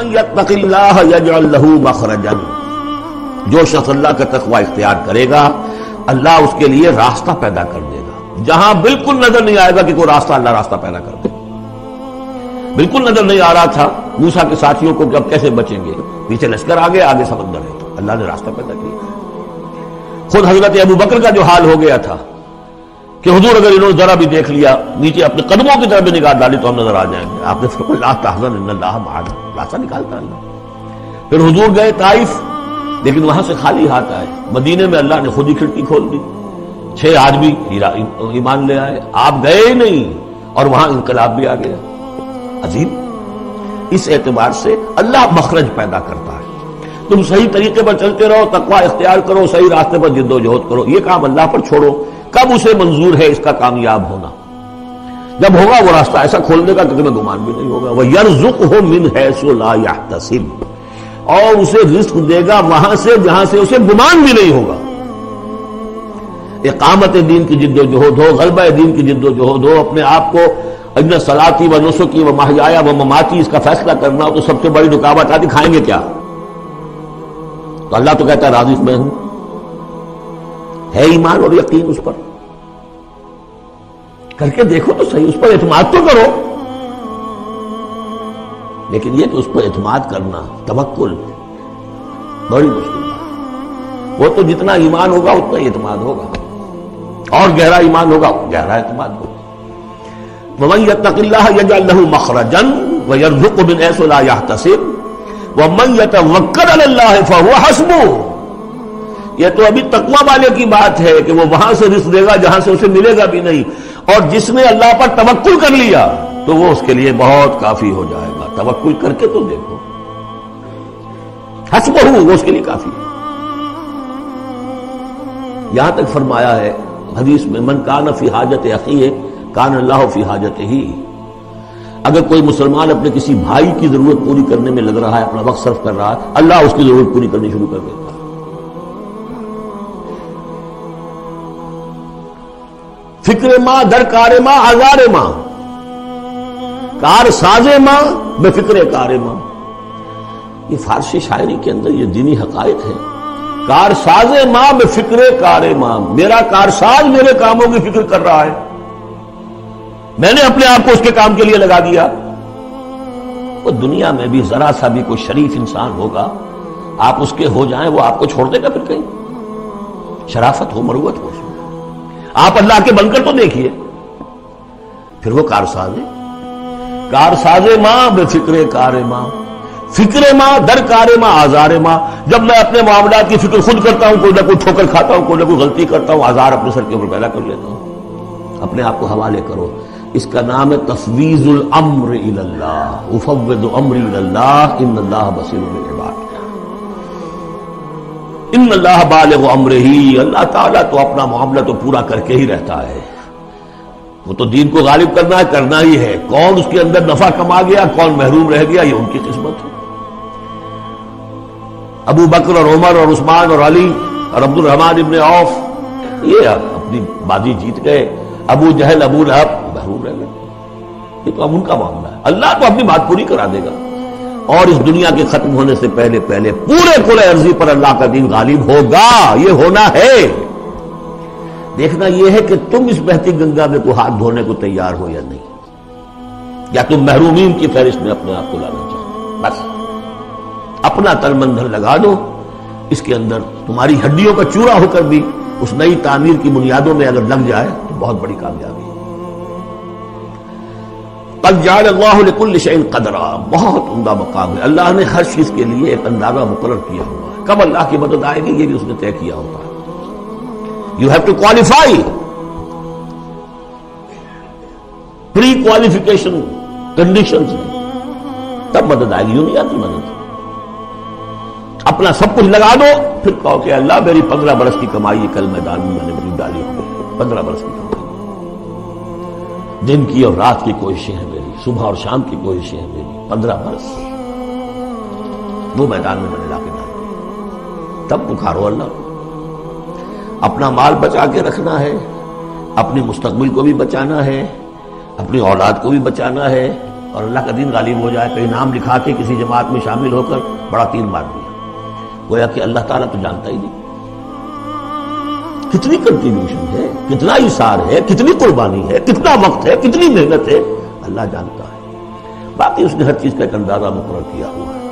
وَمَن يَتَّقِ اللَّهَ يَجْعَل لَّهُ مَخْرَجًا، جو شخص اللہ کا تقوی اختیار کرے گا اللہ اس کے لیے راستہ پیدا کر دے گا، جہاں بالکل نظر نہیں آئے گا کہ کوئی راستہ، اللہ راستہ پیدا کر دے گا۔ بالکل نظر نہیں آ رہا تھا موسیٰ کے ساتھیوں کو کہ اب کیسے بچیں گے، پیچھے لشکر آگے آگے سمندر ہے، اللہ نے راستہ پیدا کیا۔ خود حضرت ابو بکر کا جو حال ہو گیا تھا کہ حضور اگر انہوں نے ذرا بھی دیکھ لیا، نیچے اپنے قدموں کی طرف بھی نگاہ ڈالی تو ہم نظر آ جائیں گے، آپ نے فرمایا لا تحزن ان اللہ معنا، راستہ نکالتا اللہ۔ پھر حضور گئے طائف، لیکن وہاں سے خالی ہاتھ آئے، مدینے میں اللہ نے خود ہی کھڑکی کھول دی، 6 آدمی ایمان لے آئے، آپ گئے ہی نہیں اور وہاں انقلاب بھی آ گیا۔ عظیم، اس اعتبار سے اللہ مخرج پیدا کرتا ہے۔ تم صحیح طریقے پر چلتے رہو، تقوی اختیار کرو، صحیح راستے پر جد و جہد کرو، یہ کام اللہ پر چھوڑو۔ کب اسے منظور ہے اس کا کامیاب ہونا؟ جب ہوگا وہ راستہ ایسا کھولنے کا کہ تمہیں گمان بھی نہیں ہوگا۔ وَيَرْزُقْهُ مِنْ حَيْثُ لَا يَحْتَسِبُ، اور اسے رزق دے گا وہاں سے جہاں سے اسے گمان بھی نہیں ہوگا۔ اقامت دین کی جد و جہد ہو، غلبہ دین کی جد و جہد ہو، اپنے آپ کو ان صلاتی و نسکی و محیایا و مماتی اس کا فیصلہ کرنا ہو، تو سب سے بڑی رکاوٹ آتی کھائیں گے کیا؟ تو اللہ تو کہتا ہے راضی میں ہوں، ہے ایمان اور یقین اس پر، کر کے دیکھو تو صحیح، اس پر اعتماد تو کرو۔ لیکن یہ کہ اس پر اعتماد کرنا، توکل، بڑی مشکل ہے۔ وہ تو جتنا ایمان ہوگا اتنا ہی اعتماد ہوگا، اور گہرا ایمان ہوگا گہرا اعتماد ہوگا۔ وَمَن يَتَّقِ اللَّهَ يَجْعَل لَّهُ مَخْرَجًا وَيَرْزُقْهُ مِنْ حَيْثُ لَا يَحْتَسِبُ وَمَن يَتَوَكَّلْ عَلَى اللَّهِ فَهُوَ حَسْبُهُ۔ یہ تو ابھی تقویٰ والے کی بات ہے کہ وہ وہاں سے رزق دے گا جہاں سے اسے ملے گا بھی نہیں، اور جس نے اللہ پر توکل کر لیا تو وہ اس کے لیے بہت کافی ہو جائے گا۔ توکل کر کے تو دیکھو، حسبہ، وہ اس کے لیے کافی ہے۔ یہاں تک فرمایا ہے حدیث میں من کان فی حاجت اخیہ کان اللہ فی حاجتہ، اگر کوئی مسلمان اپنے کسی بھائی کی ضرورت پوری کرنے میں لگ رہا ہے، اپنا وقت صرف کر رہا ہے، اللہ اس کی ضرورت پوری کرنی شروع کر دیتا ہے۔ فکر ماں در کار ماں آزار ماں، کار ساز ماں بے فکر کار ماں، یہ فارسی شاعری کے اندر یہ دینی حقائق ہے۔ کار ساز ماں بے فکر کار ماں، میرا کارساز میرے کاموں کی فکر کر رہا ہے، میں نے اپنے آپ کو اس کے کام کے لیے لگا دیا۔ وہ دنیا میں بھی ذرا سا بھی کوئی شریف انسان ہوگا، آپ اس کے ہو جائیں وہ آپ کو چھوڑ دے گا پھر کہیں؟ شرافت ہو، مروت ہو، آپ اللہ کے بن کر تو دیکھیے، پھر وہ کارساز ہے۔ کارساز ماں بے فکر کار ماں، فکر ماں در کار ماں آزار ماں، جب میں اپنے معاملات کی فکر خود کرتا ہوں، کوئی نہ کوئی ٹھوکر کھاتا ہوں، کوئی نہ کوئی غلطی کرتا ہوں، آزار اپنے سر کے اوپر پیدا کر لیتا ہوں۔ اپنے آپ کو حوالے کرو، اس کا نام ہے تفویض الامر الی اللہ، افوض امری الی اللہ ان اللہ بصیر بالعباد۔ ان اللہ بالغ امرہ، اللہ تعالیٰ تو اپنا معاملہ تو پورا کر کے ہی رہتا ہے، وہ تو دین کو غالب کرنا ہی ہے۔ کون اس کے اندر نفع کما گیا، کون محروم رہ گیا، یہ ان کی قسمت ہے۔ ابو بکر اور عمر اور عثمان اور علی اور عبد الرحمن ابن عوف یہ اپنی بازی جیت گئے، ابو جہل ابو لہب محروم رہ گئے، یہ تو اب ان کا معاملہ ہے۔ اللہ تو اپنی بات پوری کرا دے گا، اور اس دنیا کے ختم ہونے سے پہلے پورے کل ارضی پر اللہ کا دین غالب ہوگا، یہ ہونا ہے۔ دیکھنا یہ ہے کہ تم اس بہتی گنگا میں کو ہاتھ دھونے کو تیار ہو یا نہیں، یا تم محرومین کی فہرست میں اپنے آپ کو لانا چاہتے۔ بس اپنا تن من دھن لگا دو، اس کے اندر تمہاری ہڈیوں کا چورا ہو کر بھی اس نئی تعمیر کی بنیادوں میں اگر لگ جائے تو بہت بڑی کامیابی ہے۔ قد جعل اللہ لکل شیء قدرا، بہت عمدہ مقام ہے، اللہ نے ہر چیز کے لیے ایک اندازہ مقرر کیا ہوا ہے، کب اللہ کی مدد آئے گی یہ بھی اس نے طے کیا ہوتا ہے۔ You have to qualify، pre qualification conditions, تب مدد آئے گی، یوں نہیں آتی مدد۔ اپنا سب کچھ لگا دو، پھر کہو کہ اللہ میری 15 برس کی کمائی کل میدان میں میں نے ڈالی ہوئی، 15 برس کی کمائی، دن کی اور رات کی کوششیں ہیں میری، صبح اور شام کی کوششیں ہیں میری، 15 برس وہ میدان میں نے لا کے ڈالی، تب پکارو اللہ کو۔ اپنا مال بچا کے رکھنا ہے، اپنے مستقبل کو بھی بچانا ہے، اپنی اولاد کو بھی بچانا ہے، اور اللہ کا دین غالب ہو جائے، کہیں نام لکھا کے کسی جماعت میں شامل ہو کر بڑا تیر مار دیا، گویا کہ اللہ تعالیٰ تو جانتا ہی نہیں کتنی کنٹریبیوشن ہے، کتنا ایثار ہے، کتنی قربانی ہے، کتنا وقت ہے، کتنی محنت ہے، اللہ جانتا ہے۔ باقی اس نے ہر چیز کا ایک اندازہ مقرر کیا ہوا ہے۔